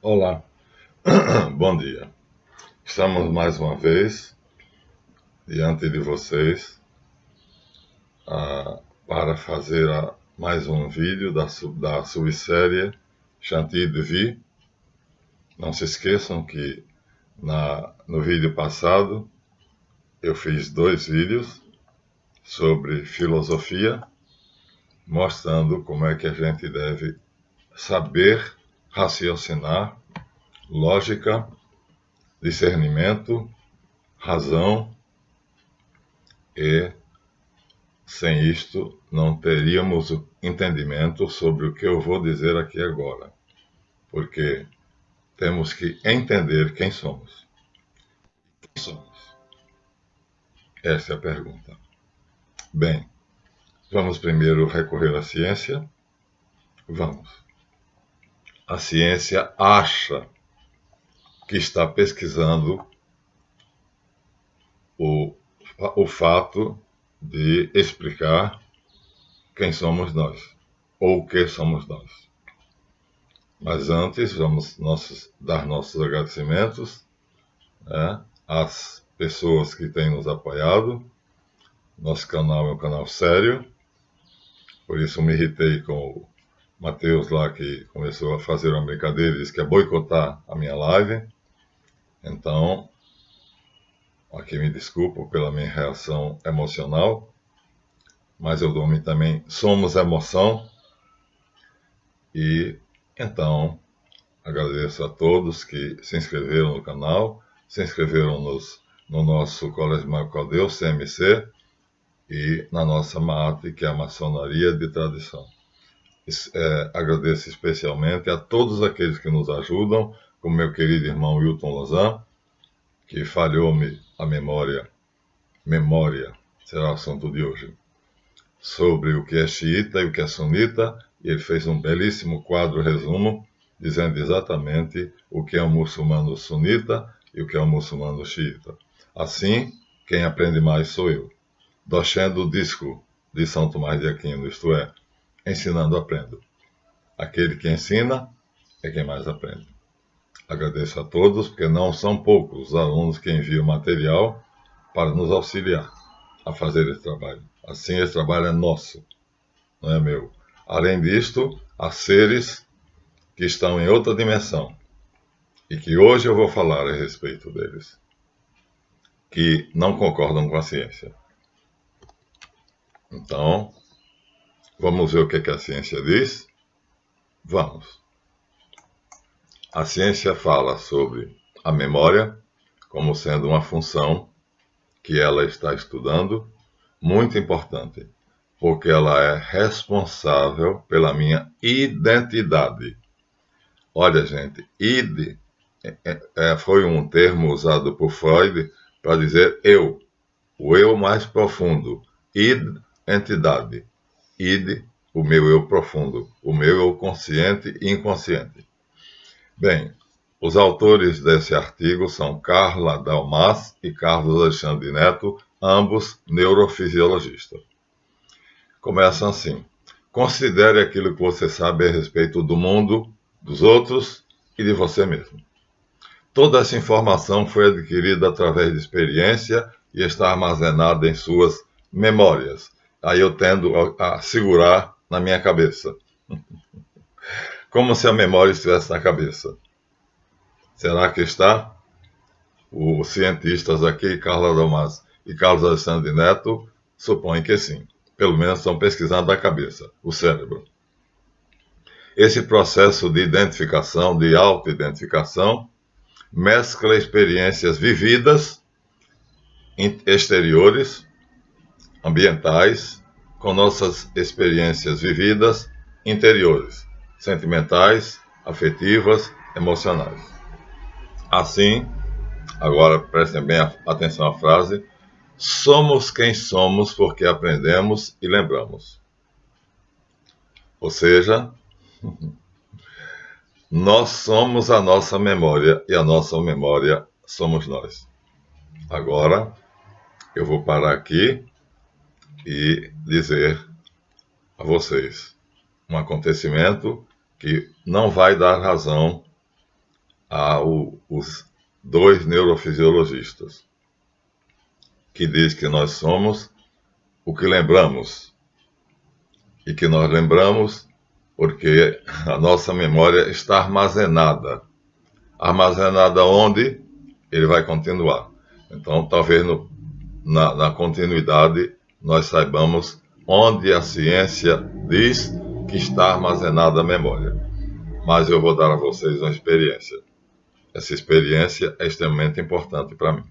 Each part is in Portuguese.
Olá, bom dia. Estamos mais uma vez diante de vocês para fazer mais um vídeo da subsérie Chantilly de Vie. Não se esqueçam que no vídeo passado eu fiz 2 vídeos sobre filosofia, mostrando como é que a gente deve saber raciocinar, lógica, discernimento, razão, e sem isto não teríamos entendimento sobre o que eu vou dizer aqui agora, porque temos que entender quem somos. Quem somos? Essa é a pergunta. Bem, vamos primeiro recorrer à ciência? Vamos. A ciência acha que está pesquisando o fato de explicar quem somos nós, ou o que somos nós. Mas antes, vamos dar nossos agradecimentos, né, às pessoas que têm nos apoiado. Nosso canal é um canal sério, por isso me irritei com o Matheus lá, que começou a fazer uma brincadeira e disse que ia boicotar a minha live. Então, aqui me desculpo pela minha reação emocional, mas eu também somos emoção. E então, agradeço a todos que se inscreveram no canal, se inscreveram no nosso Colégio Marco Deus, CMC, e na nossa MAAT, que é a Maçonaria de Tradição. Agradeço especialmente a todos aqueles que nos ajudam, como meu querido irmão Wilton Lozan, que falhou-me a memória será o assunto de hoje, sobre o que é xiita e o que é sunita, e ele fez um belíssimo quadro resumo, dizendo exatamente o que é um muçulmano sunita e o que é um muçulmano xiita. Assim, quem aprende mais sou eu. Docendo o disco de São Tomás de Aquino, isto é, ensinando aprendo. Aquele que ensina é quem mais aprende. Agradeço a todos, porque não são poucos os alunos que enviam material para nos auxiliar a fazer esse trabalho. Assim, esse trabalho é nosso, não é meu. Além disto, há seres que estão em outra dimensão e que hoje eu vou falar a respeito deles, que não concordam com a ciência. Então, vamos ver o que a ciência diz? Vamos. A ciência fala sobre a memória como sendo uma função que ela está estudando, muito importante, porque ela é responsável pela minha identidade. Olha, gente, id foi um termo usado por Freud para dizer eu, o eu mais profundo. Id, entidade. Id, o meu eu profundo, o meu eu consciente e inconsciente. Bem, os autores desse artigo são Carla Dalmas e Carlos Alexandre Neto, ambos neurofisiologistas. Começam assim: considere aquilo que você sabe a respeito do mundo, dos outros e de você mesmo. Toda essa informação foi adquirida através de experiência e está armazenada em suas memórias. Aí eu tendo a segurar na minha cabeça. Como se a memória estivesse na cabeça. Será que está? Os cientistas aqui, Carla Dalmas e Carlos Alexandre Neto, supõem que sim. Pelo menos estão pesquisando a cabeça, o cérebro. Esse processo de identificação, de autoidentificação, mescla experiências vividas, exteriores, ambientais, com nossas experiências vividas, interiores, sentimentais, afetivas, emocionais. Assim, agora prestem bem atenção à frase: somos quem somos porque aprendemos e lembramos. Ou seja, nós somos a nossa memória e a nossa memória somos nós. Agora, eu vou parar aqui e dizer a vocês um acontecimento que não vai dar razão os dois neurofisiologistas, que diz que nós somos o que lembramos, e que nós lembramos porque a nossa memória está armazenada. Armazenada onde? Ele vai continuar. Então, talvez na continuidade nós saibamos onde a ciência diz que está armazenada a memória. Mas eu vou dar a vocês uma experiência. Essa experiência é extremamente importante para mim.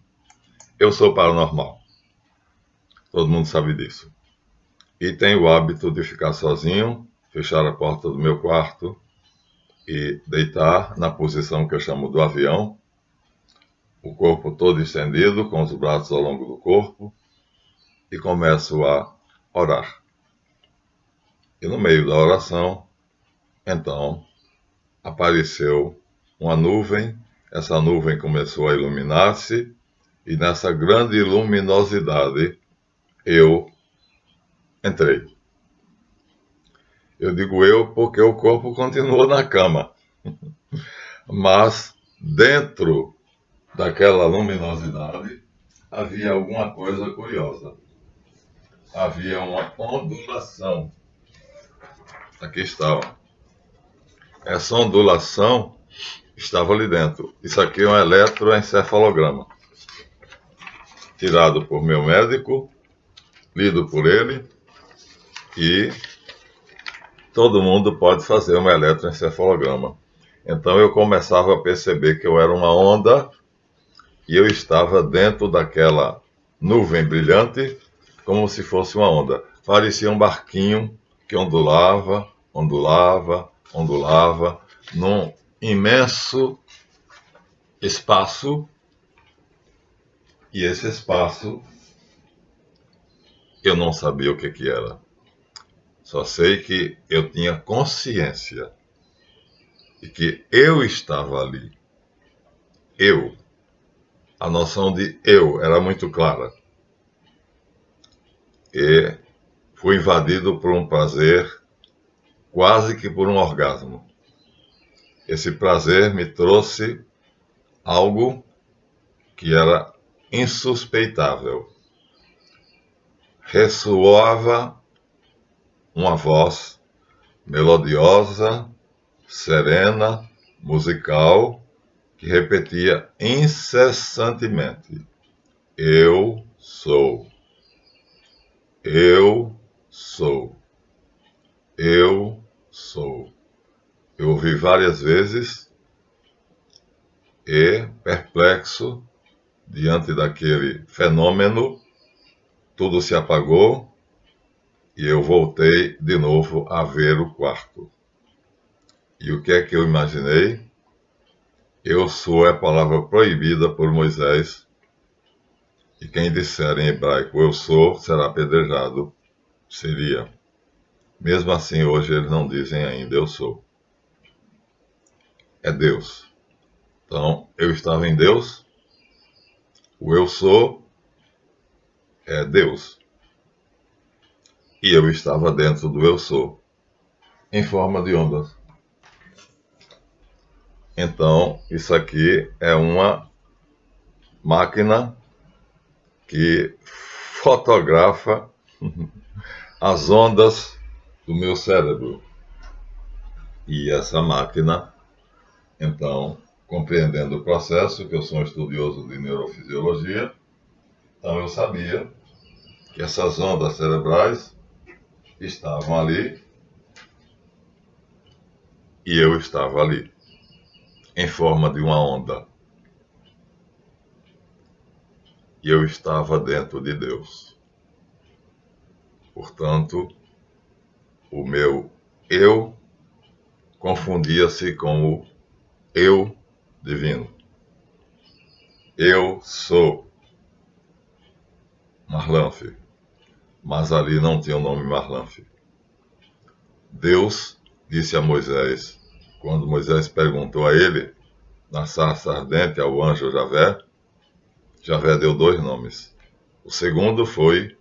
Eu sou paranormal. Todo mundo sabe disso. E tenho o hábito de ficar sozinho, fechar a porta do meu quarto e deitar na posição que eu chamo do avião, o corpo todo estendido, com os braços ao longo do corpo, e começo a orar. E no meio da oração, então, apareceu uma nuvem, essa nuvem começou a iluminar-se, e nessa grande luminosidade eu entrei. Eu digo eu porque o corpo continuou na cama, mas dentro daquela luminosidade havia alguma coisa curiosa. Havia uma ondulação. Aqui estava. Essa ondulação estava ali dentro. Isso aqui é um eletroencefalograma, tirado por meu médico, lido por ele, e todo mundo pode fazer um eletroencefalograma. Então eu começava a perceber que eu era uma onda e eu estava dentro daquela nuvem brilhante como se fosse uma onda. Parecia um barquinho que ondulava, ondulava, ondulava, num imenso espaço. E esse espaço eu não sabia o que era. Só sei que eu tinha consciência e que eu estava ali. Eu. A noção de eu era muito clara. E fui invadido por um prazer, quase que por um orgasmo. Esse prazer me trouxe algo que era insuspeitável. Ressoava uma voz melodiosa, serena, musical, que repetia incessantemente: eu sou, eu sou, eu sou. Eu ouvi várias vezes e, perplexo, diante daquele fenômeno, tudo se apagou e eu voltei de novo a ver o quarto. E o que é que eu imaginei? Eu sou é a palavra proibida por Moisés, e quem disser em hebraico eu sou, será apedrejado. Seria. Mesmo assim, hoje eles não dizem ainda eu sou. É Deus. Então, eu estava em Deus, o eu sou é Deus. E eu estava dentro do eu sou, em forma de ondas. Então, isso aqui é uma máquina que fotografa as ondas do meu cérebro. E essa máquina, então, compreendendo o processo, que eu sou um estudioso de neurofisiologia, então eu sabia que essas ondas cerebrais estavam ali e eu estava ali, em forma de uma onda. E eu estava dentro de Deus. Portanto, o meu eu confundia-se com o eu divino. Eu sou Marlanfe, mas ali não tinha o nome Marlanfe. Deus disse a Moisés, quando Moisés perguntou a ele, na sarça ardente, ao anjo Javé, Javé deu 2 nomes. O segundo foi,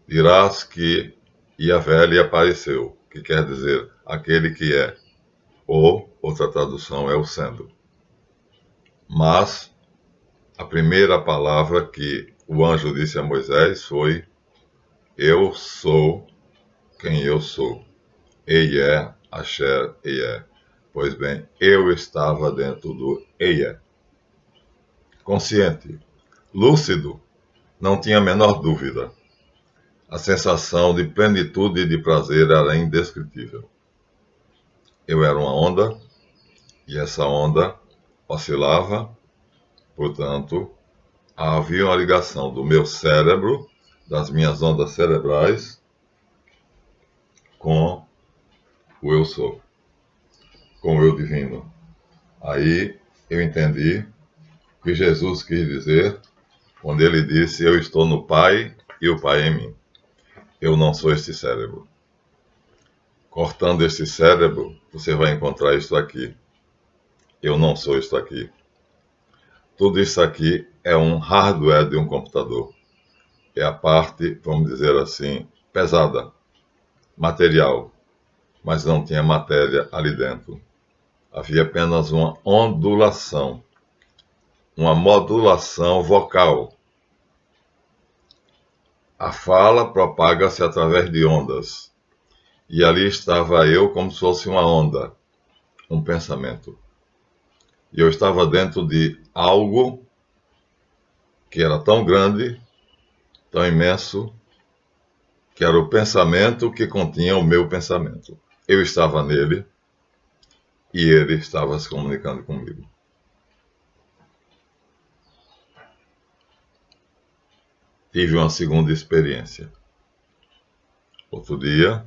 dirás que Javé lhe apareceu, que quer dizer aquele que é, ou, outra tradução é o sendo. Mas a primeira palavra que o anjo disse a Moisés foi: eu sou quem eu sou. Eié, Asher, Eié. Pois bem, eu estava dentro do Eié. Consciente, lúcido, não tinha a menor dúvida. A sensação de plenitude e de prazer era indescritível. Eu era uma onda, e essa onda oscilava, portanto, havia uma ligação do meu cérebro, das minhas ondas cerebrais, com o eu sou, com o eu divino. Aí eu entendi o que Jesus quis dizer quando ele disse: eu estou no Pai e o Pai em mim. Eu não sou este cérebro. Cortando este cérebro, você vai encontrar isto aqui. Eu não sou isto aqui. Tudo isso aqui é um hardware de um computador. É a parte, vamos dizer assim, pesada, material, mas não tinha matéria ali dentro. Havia apenas uma ondulação, uma modulação vocal. A fala propaga-se através de ondas. E ali estava eu como se fosse uma onda, um pensamento. E eu estava dentro de algo que era tão grande, tão imenso, que era o pensamento que continha o meu pensamento. Eu estava nele e ele estava se comunicando comigo. Tive uma segunda experiência. Outro dia,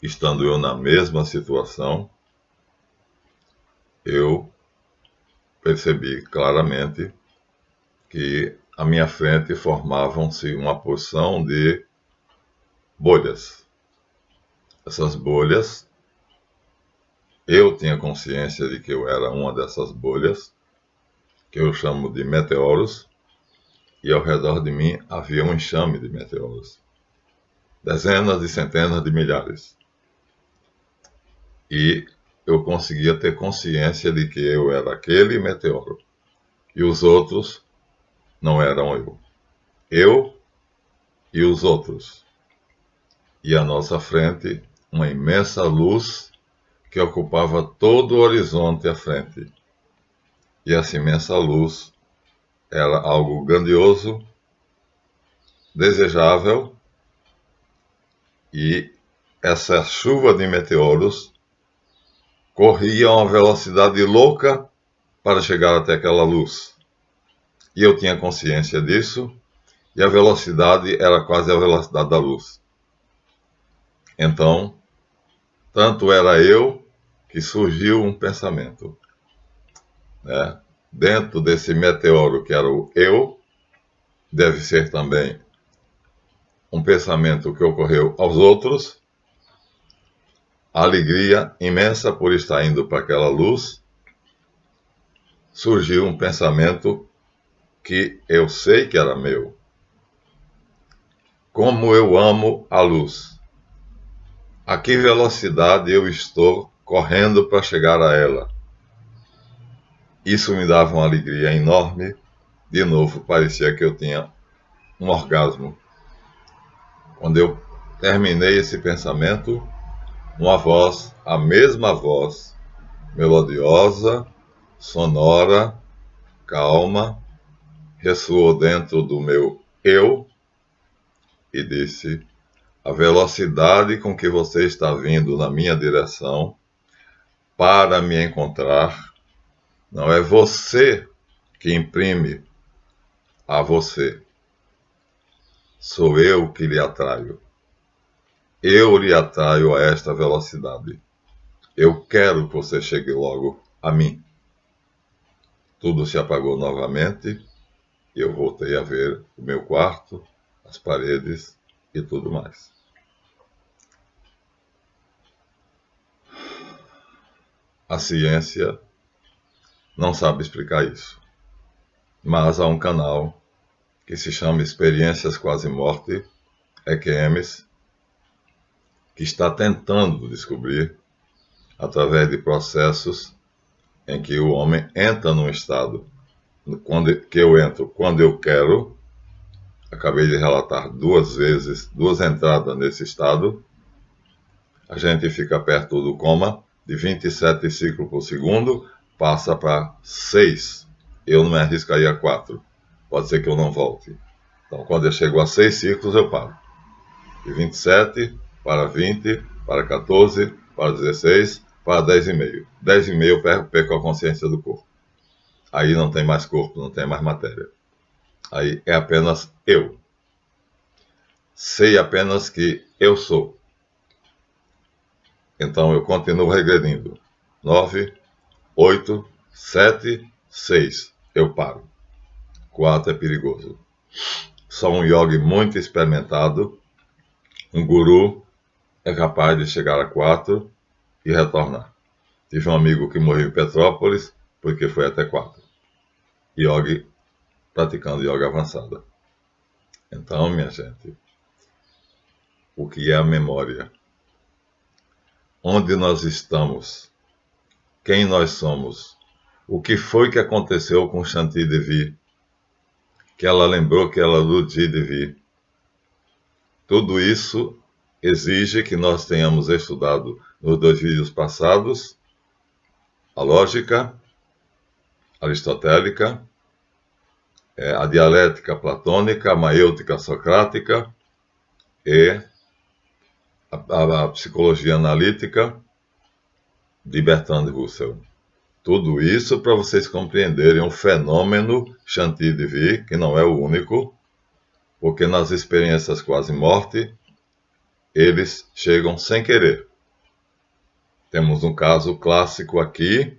estando eu na mesma situação, eu percebi claramente que à minha frente formavam-se uma porção de bolhas. Essas bolhas, eu tinha consciência de que eu era uma dessas bolhas, que eu chamo de meteoros, e ao redor de mim havia um enxame de meteoros. Dezenas e centenas de milhares. E eu conseguia ter consciência de que eu era aquele meteoro. E os outros não eram eu. Eu e os outros. E à nossa frente, uma imensa luz que ocupava todo o horizonte à frente. E essa imensa luz era algo grandioso, desejável, e essa chuva de meteoros corria a uma velocidade louca para chegar até aquela luz. E eu tinha consciência disso, e a velocidade era quase a velocidade da luz. Então, tanto era eu que surgiu um pensamento, né? Dentro desse meteoro que era o eu, deve ser também um pensamento que ocorreu aos outros, a alegria imensa por estar indo para aquela luz, surgiu um pensamento que eu sei que era meu. Como eu amo a luz! A que velocidade eu estou correndo para chegar a ela? Isso me dava uma alegria enorme. De novo, parecia que eu tinha um orgasmo. Quando eu terminei esse pensamento, uma voz, a mesma voz, melodiosa, sonora, calma, ressoou dentro do meu eu e disse: a velocidade com que você está vindo na minha direção para me encontrar não é você que imprime a você. Sou eu que lhe atraio. Eu lhe atraio a esta velocidade. Eu quero que você chegue logo a mim. Tudo se apagou novamente e eu voltei a ver o meu quarto, as paredes e tudo mais. A ciência não sabe explicar isso, mas há um canal que se chama Experiências Quase Morte, EQMs, que está tentando descobrir, através de processos em que o homem entra num estado que eu entro quando eu quero. Acabei de relatar 2 vezes, 2 entradas nesse estado. A gente fica perto do coma, de 27 ciclos por segundo, passa para 6. Eu não me arriscaria a 4. Pode ser que eu não volte. Então, quando eu chego a 6 ciclos, eu paro. De 27 para 20, para 14, para 16, para 10,5. 10,5 eu perco a consciência do corpo. Aí não tem mais corpo, não tem mais matéria. Aí é apenas eu. Sei apenas que eu sou. Então eu continuo regredindo. 9, 8, 7, 6. Eu paro. 4 é perigoso. Só um yogi muito experimentado, um guru, é capaz de chegar a 4 e retornar. Tive um amigo que morreu em Petrópolis porque foi até 4. Yogi, praticando yoga avançada. Então, minha gente, o que é a memória? Onde nós estamos? Quem nós somos? O que foi que aconteceu com Shanti Devi? Que ela lembrou que ela Ludhi Devi. Tudo isso exige que nós tenhamos estudado nos 2 vídeos passados a lógica aristotélica, a dialética platônica, a maêutica socrática e a psicologia analítica de Bertrand Russell. Tudo isso para vocês compreenderem o fenômeno Shanti Devi, que não é o único, porque nas experiências quase-morte, eles chegam sem querer. Temos um caso clássico aqui,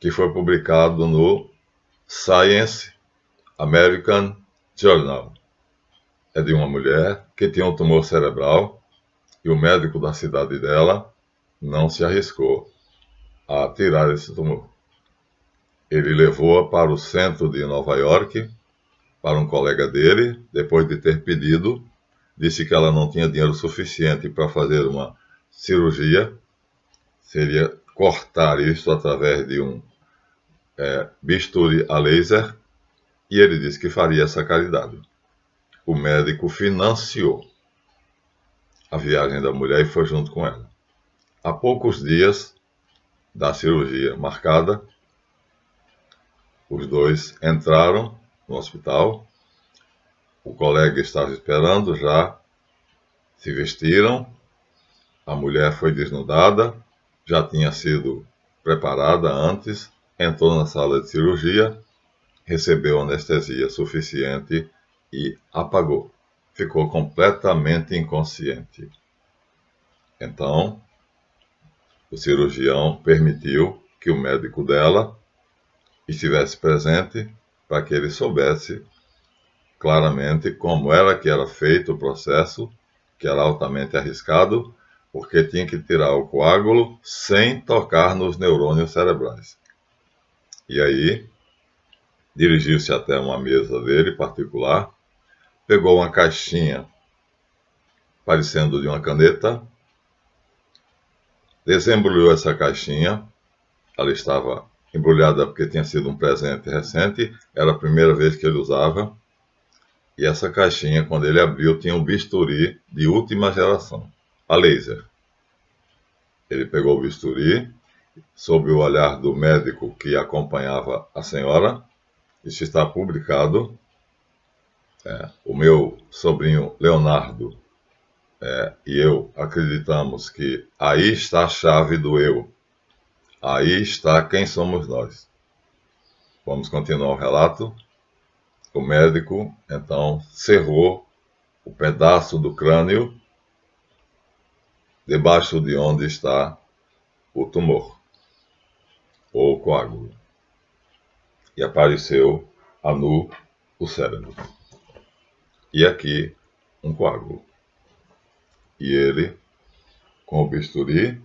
que foi publicado no Science American Journal. É de uma mulher que tinha um tumor cerebral e o médico da cidade dela não se arriscou a tirar esse tumor. Ele levou-a para o centro de Nova York, para um colega dele, depois de ter pedido, disse que ela não tinha dinheiro suficiente para fazer uma cirurgia, seria cortar isso através de um bisturi a laser, e ele disse que faria essa caridade. O médico financiou a viagem da mulher e foi junto com ela. Há poucos dias da cirurgia marcada, os dois entraram no hospital, o colega estava esperando, já se vestiram, a mulher foi desnudada, já tinha sido preparada antes, entrou na sala de cirurgia, recebeu anestesia suficiente e apagou. Ficou completamente inconsciente. Então, o cirurgião permitiu que o médico dela estivesse presente para que ele soubesse claramente como era que era feito o processo, que era altamente arriscado, porque tinha que tirar o coágulo sem tocar nos neurônios cerebrais. E aí, dirigiu-se até uma mesa dele particular, pegou uma caixinha parecendo de uma caneta, desembrulhou essa caixinha, ela estava embrulhada porque tinha sido um presente recente, era a primeira vez que ele usava, e essa caixinha, quando ele abriu, tinha um bisturi de última geração, a laser. Ele pegou o bisturi, sob o olhar do médico que acompanhava a senhora, isso está publicado. O meu sobrinho Leonardo e eu acreditamos que aí está a chave do eu. Aí está quem somos nós. Vamos continuar o relato. O médico, então, cerrou o pedaço do crânio debaixo de onde está o tumor, ou o coágulo. E apareceu a nu o cérebro. E aqui, um coágulo. E ele, com o bisturi,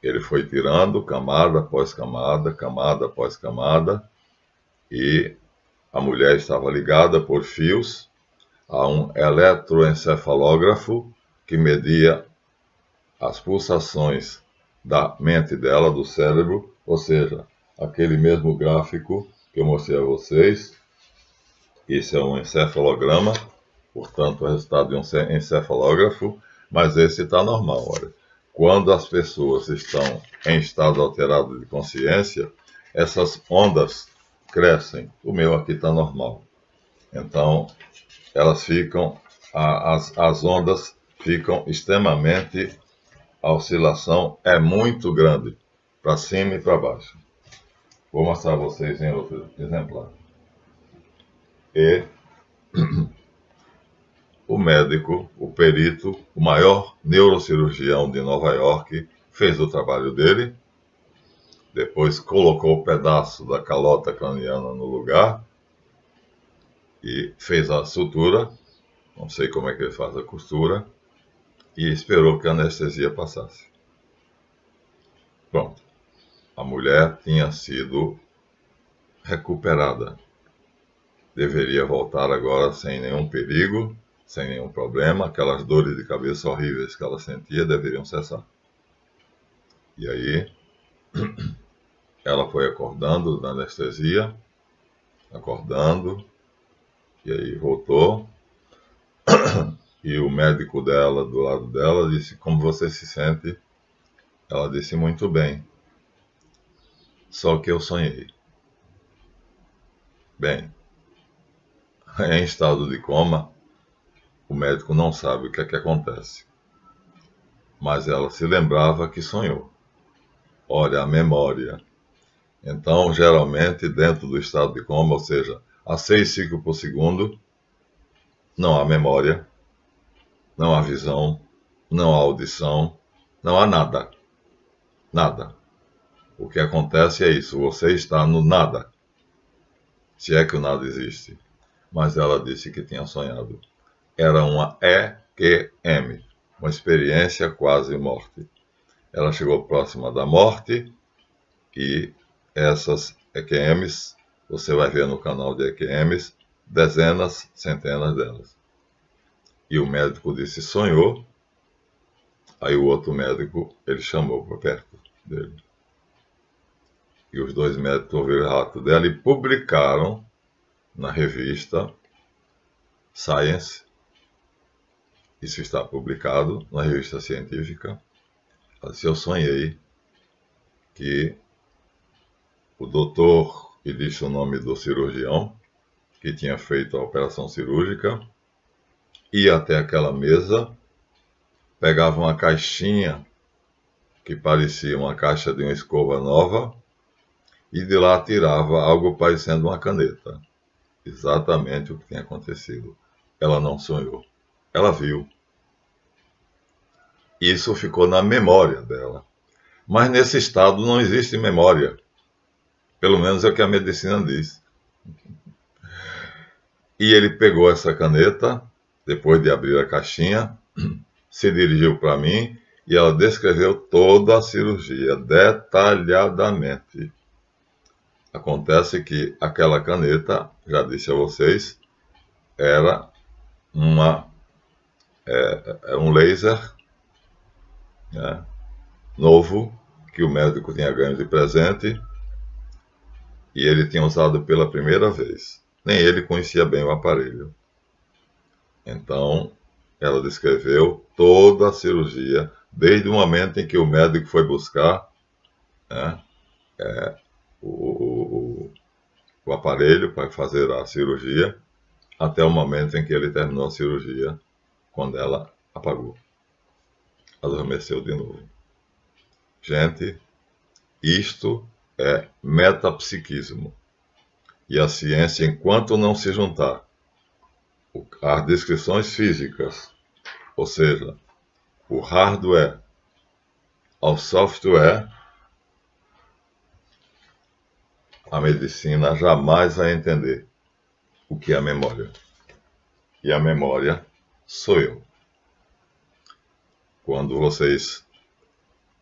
ele foi tirando camada após camada, camada após camada, e a mulher estava ligada por fios a um eletroencefalógrafo que media as pulsações da mente dela, do cérebro, Ou seja, aquele mesmo gráfico que eu mostrei a vocês, esse é um encefalograma, portanto, o resultado de um encefalógrafo, mas esse está normal. Olha. Quando as pessoas estão em estado alterado de consciência, essas ondas crescem. O meu aqui está normal. Então, elas ficam, as ondas ficam extremamente, a oscilação é muito grande, para cima e para baixo. Vou mostrar a vocês em outro exemplar. E o médico, o perito, o maior neurocirurgião de Nova York, fez o trabalho dele, depois colocou o pedaço da calota craniana no lugar e fez a sutura, não sei como é que ele faz a costura, e esperou que a anestesia passasse. Pronto. A mulher tinha sido recuperada. Deveria voltar agora sem nenhum perigo, sem nenhum problema. Aquelas dores de cabeça horríveis que ela sentia deveriam cessar. E aí, ela foi acordando da anestesia, acordando, e aí voltou. E o médico dela, do lado dela, disse: como você se sente? Ela disse: muito bem. Só que eu sonhei. Bem, em estado de coma, o médico não sabe o que é que acontece. Mas ela se lembrava que sonhou. Olha, a memória. Então, geralmente, dentro do estado de coma, ou seja, a 6 ciclos por segundo, não há memória, não há visão, não há audição, não há nada. Nada. O que acontece é isso, você está no nada. Se é que o nada existe. Mas ela disse que tinha sonhado. Era uma EQM, uma experiência quase morte. Ela chegou próxima da morte e essas EQMs, você vai ver no canal de EQMs, dezenas, centenas delas. E o médico disse: sonhou. Aí o outro médico, ele chamou para perto dele. E os dois médicos ouviram o relato dela e publicaram na revista Science. Isso está publicado na revista científica. Ela disse: eu sonhei que o doutor, e disse o nome do cirurgião que tinha feito a operação cirúrgica, ia até aquela mesa, pegava uma caixinha que parecia uma caixa de uma escova nova e de lá tirava algo parecendo uma caneta. Exatamente o que tinha acontecido. Ela não sonhou. Ela viu. Isso ficou na memória dela. Mas nesse estado não existe memória. Pelo menos é o que a medicina diz. E ele pegou essa caneta, depois de abrir a caixinha, se dirigiu para mim e ela descreveu toda a cirurgia, detalhadamente. Acontece que aquela caneta, já disse a vocês, era um laser, né, novo, que o médico tinha ganho de presente, e ele tinha usado pela primeira vez. Nem ele conhecia bem o aparelho. Então, ela descreveu toda a cirurgia, desde o momento em que o médico foi buscar, né, o aparelho para fazer a cirurgia, até o momento em que ele terminou a cirurgia, quando ela apagou. Adormeceu de novo. Gente, isto é metapsiquismo. E a ciência, enquanto não se juntar às descrições físicas, ou seja, o hardware ao software, a medicina jamais vai entender o que é a memória. E a memória sou eu. Quando vocês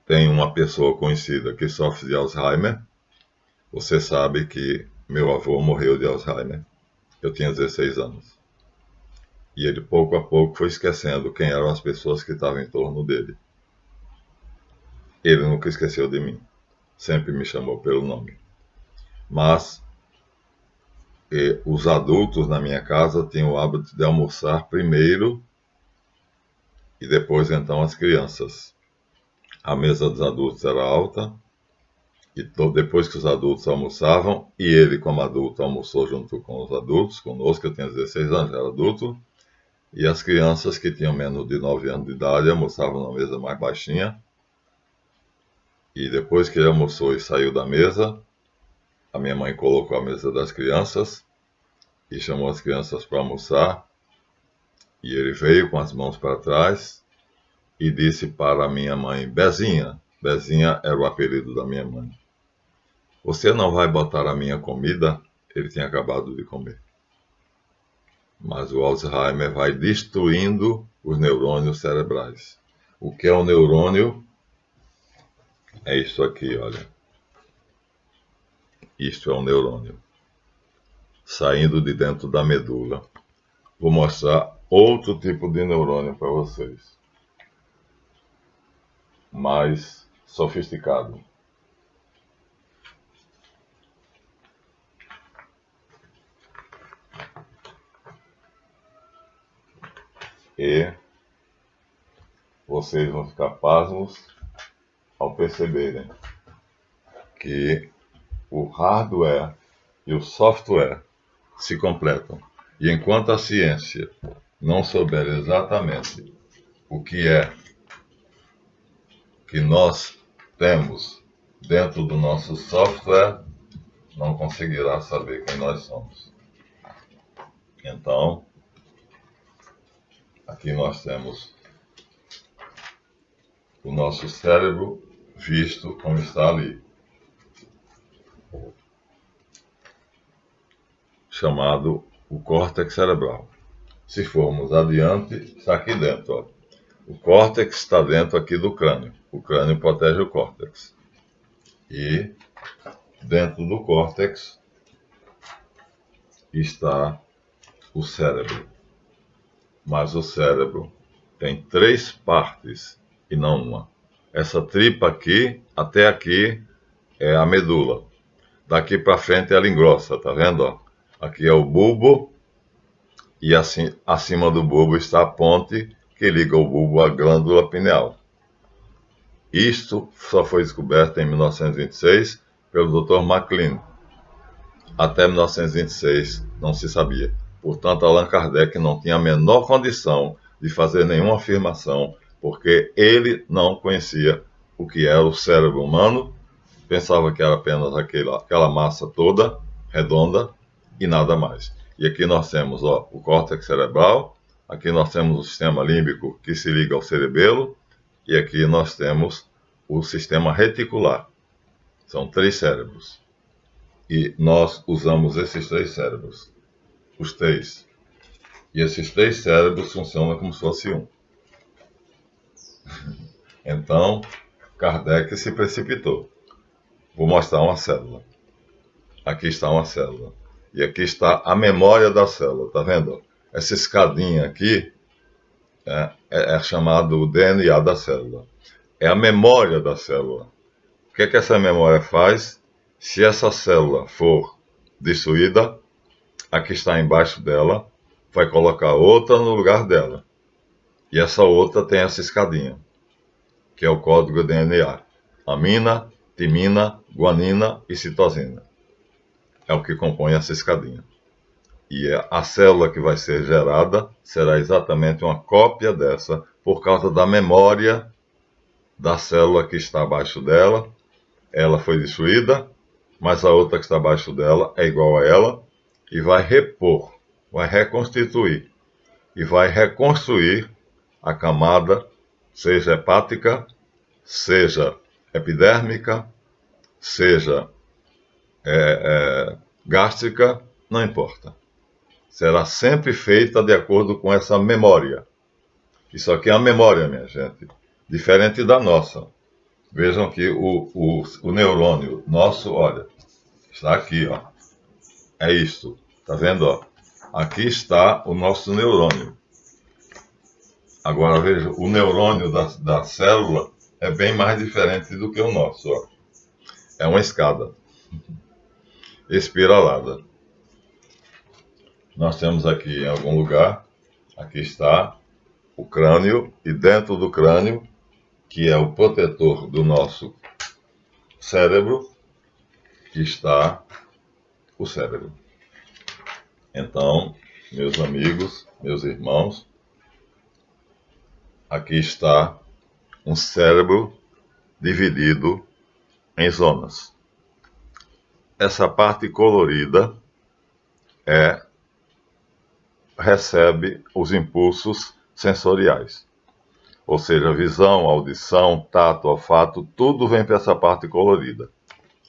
têm uma pessoa conhecida que sofre de Alzheimer, você sabe que meu avô morreu de Alzheimer. Eu tinha 16 anos. E ele, pouco a pouco, foi esquecendo quem eram as pessoas que estavam em torno dele. Ele nunca esqueceu de mim. sempre me chamou pelo nome. Mas os adultos na minha casa tinham o hábito de almoçar primeiro e depois então as crianças. A mesa dos adultos era alta e depois que os adultos almoçavam, e ele como adulto almoçou junto com os adultos, conosco, eu tinha 16 anos, era adulto, e as crianças que tinham menos de 9 anos de idade almoçavam na mesa mais baixinha. E depois que ele almoçou e saiu da mesa, a minha mãe colocou a mesa das crianças e chamou as crianças para almoçar. E ele veio com as mãos para trás e disse para a minha mãe, Bezinha, Bezinha era o apelido da minha mãe, você não vai botar a minha comida? Ele tinha acabado de comer. Mas o Alzheimer vai destruindo os neurônios cerebrais. O que é um neurônio? É isso aqui, olha. Isto é um neurônio. Saindo de dentro da medula. Vou mostrar outro tipo de neurônio para vocês. Mais sofisticado. E vocês vão ficar pasmos ao perceberem que o hardware e o software se completam. E enquanto a ciência não souber exatamente o que é que nós temos dentro do nosso software, não conseguirá saber quem nós somos. Então, aqui nós temos o nosso cérebro visto como está ali, chamado o córtex cerebral. Se formos adiante, está aqui dentro. Ó. O córtex está dentro aqui do crânio. O crânio protege o córtex. E dentro do córtex está o cérebro. Mas o cérebro tem 3 partes e não uma. Essa tripa aqui, até aqui, é a medula. Daqui para frente ela engrossa, tá vendo? Ó? Aqui é o bulbo e assim, acima do bulbo está a ponte que liga o bulbo à glândula pineal. Isto só foi descoberto em 1926 pelo Dr. MacLean. Até 1926 não se sabia. Portanto, Allan Kardec não tinha a menor condição de fazer nenhuma afirmação, porque ele não conhecia o que era o cérebro humano, pensava que era apenas aquela massa toda, redonda, e nada mais. E aqui nós temos ó, o córtex cerebral, aqui nós temos o sistema límbico que se liga ao cerebelo, e aqui nós temos o sistema reticular. São 3 cérebros. E nós usamos esses 3 cérebros. Os 3. E esses 3 cérebros funcionam como se fosse um. Então, Kardec se precipitou. Vou mostrar uma célula. Aqui está uma célula. E aqui está a memória da célula. Tá vendo? Essa escadinha aqui é chamado o DNA da célula. É a memória da célula. O que é que essa memória faz? Se essa célula for destruída, a que está embaixo dela vai colocar outra no lugar dela. E essa outra tem essa escadinha, que é o código DNA. Amina, timina, guanina e citosina. É o que compõe essa escadinha. E a célula que vai ser gerada será exatamente uma cópia dessa, por causa da memória da célula que está abaixo dela. Ela foi destruída, mas a outra que está abaixo dela é igual a ela e vai repor, vai reconstituir e vai reconstruir a camada, seja hepática, seja epidérmica, seja gástrica, não importa. Será sempre feita de acordo com essa memória. Isso aqui é a memória, minha gente, diferente da nossa. Vejam que o neurônio nosso, olha, está aqui, ó. É isto, tá vendo, ó? Aqui está o nosso neurônio. Agora veja, o neurônio da célula é bem mais diferente do que o nosso, ó. é uma escada espiralada. Nós temos aqui em algum lugar, aqui está o crânio, e dentro do crânio, que é o protetor do nosso cérebro, está o cérebro. Então, meus amigos, meus irmãos, aqui está um cérebro dividido em zonas. Essa parte colorida recebe os impulsos sensoriais. Ou seja, visão, audição, tato, olfato, tudo vem para essa parte colorida.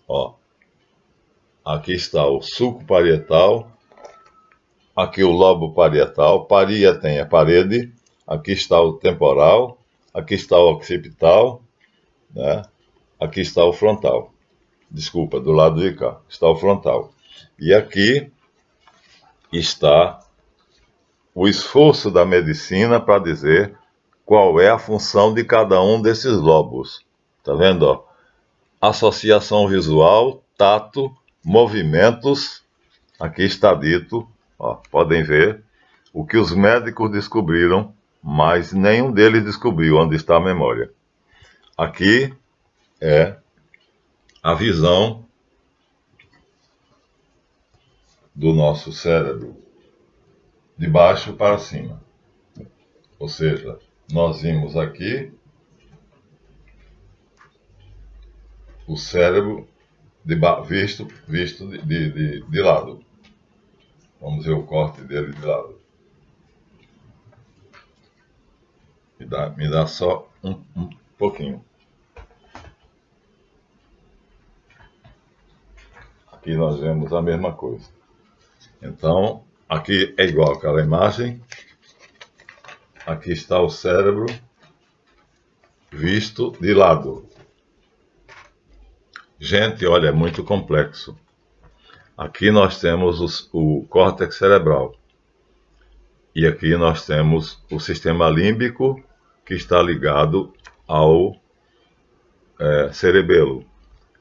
Ó, aqui está o sulco parietal, aqui o lobo parietal, paria tem a parede, aqui está o temporal, aqui está o occipital, né? Aqui está o frontal. Desculpa, do lado de cá está o frontal. E aqui está o esforço da medicina para dizer qual é a função de cada um desses lobos. Tá vendo? Ó? Associação visual, tato, movimentos. Aqui está dito, ó, podem ver, o que os médicos descobriram, mas nenhum deles descobriu onde está a memória. Aqui é a visão do nosso cérebro, de baixo para cima. Ou seja, nós vimos aqui o cérebro visto de lado. Vamos ver o corte dele de lado. Me dá só um pouquinho. Aqui nós vemos a mesma coisa. Então, aqui é igual aquela imagem. Aqui está o cérebro visto de lado. Gente, olha, é muito complexo. Aqui nós temos o córtex cerebral. E aqui nós temos o sistema límbico, que está ligado ao cerebelo.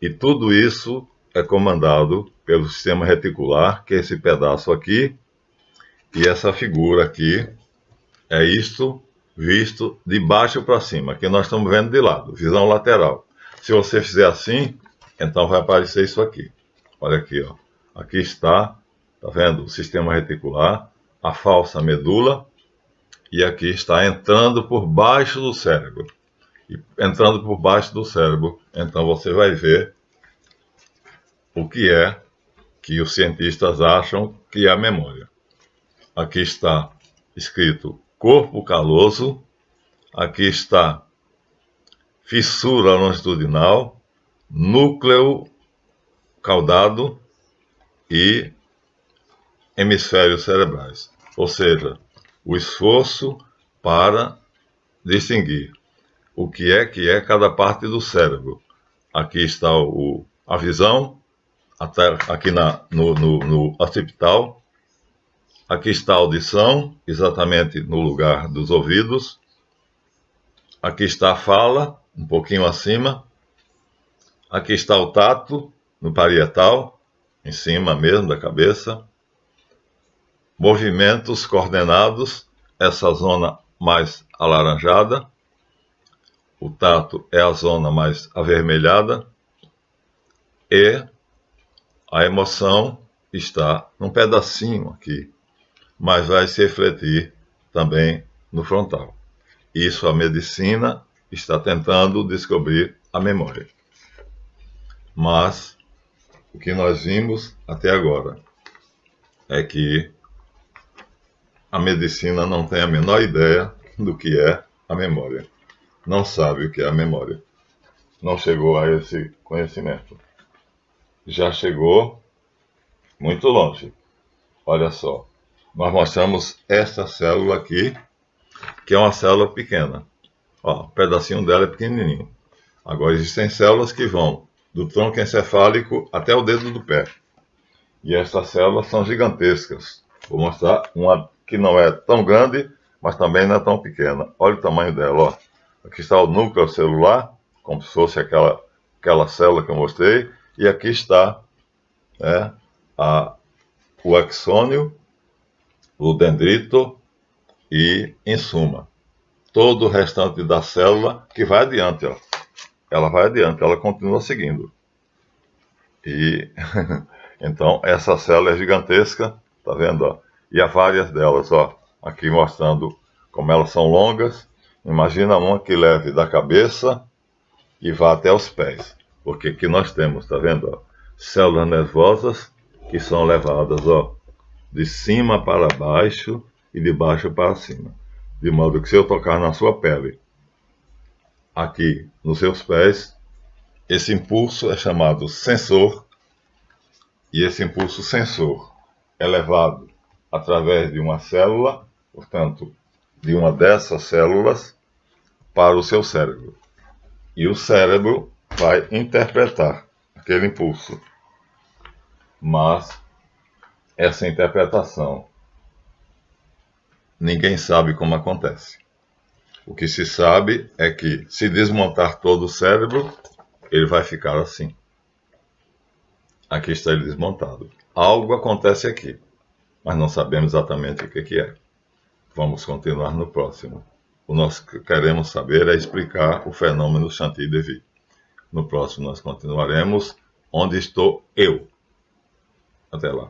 E tudo isso é comandado pelo sistema reticular, que é esse pedaço aqui, e essa figura aqui é isto visto de baixo para cima. Aqui nós estamos vendo de lado, visão lateral. Se você fizer assim, então vai aparecer isso aqui. Olha aqui, ó. Aqui está, tá vendo? O sistema reticular, a falsa medula, e aqui está entrando por baixo do cérebro. E entrando por baixo do cérebro, então você vai ver o que é que os cientistas acham que é a memória. Aqui está escrito corpo caloso, aqui está fissura longitudinal, núcleo caudado e hemisférios cerebrais. Ou seja, o esforço para distinguir o que é cada parte do cérebro. Aqui está a visão, aqui no occipital. Aqui está a audição, exatamente no lugar dos ouvidos. Aqui está a fala, um pouquinho acima. Aqui está o tato, no parietal, em cima mesmo da cabeça. Movimentos coordenados, essa zona mais alaranjada. O tato é a zona mais avermelhada. E a emoção está num pedacinho aqui, mas vai se refletir também no frontal. Isso a medicina está tentando descobrir a memória. Mas o que nós vimos até agora é que a medicina não tem a menor ideia do que é a memória. Não sabe o que é a memória. Não chegou a esse conhecimento. Já chegou muito longe. Olha só. Nós mostramos essa célula aqui, que é uma célula pequena. Ó, um pedacinho dela é pequenininho. Agora, existem células que vão do tronco encefálico até o dedo do pé. E essas células são gigantescas. Vou mostrar uma que não é tão grande, mas também não é tão pequena. Olha o tamanho dela, ó. Aqui está o núcleo celular, como se fosse aquela aquela célula que eu mostrei, e aqui está, né, o axônio, o dendrito e, em suma, todo o restante da célula que vai adiante, ó. Ela vai adiante, ela continua seguindo. E então essa célula é gigantesca, tá vendo, ó? E há várias delas, ó, aqui mostrando como elas são longas. Imagina uma que leve da cabeça e vá até os pés, porque aqui nós temos, tá vendo, ó, células nervosas que são levadas, ó, de cima para baixo e de baixo para cima, de modo que se eu tocar na sua pele, aqui nos seus pés, esse impulso é chamado sensor, e esse impulso sensor é levado através de uma célula, portanto, de uma dessas células, para o seu cérebro. E o cérebro vai interpretar aquele impulso. Mas essa interpretação, ninguém sabe como acontece. O que se sabe é que, se desmontar todo o cérebro, ele vai ficar assim. Aqui está ele desmontado. Algo acontece aqui, mas não sabemos exatamente o que é. Vamos continuar no próximo. O que nós queremos saber é explicar o fenômeno Chantilly-Devi. No próximo nós continuaremos onde estou eu. Até lá.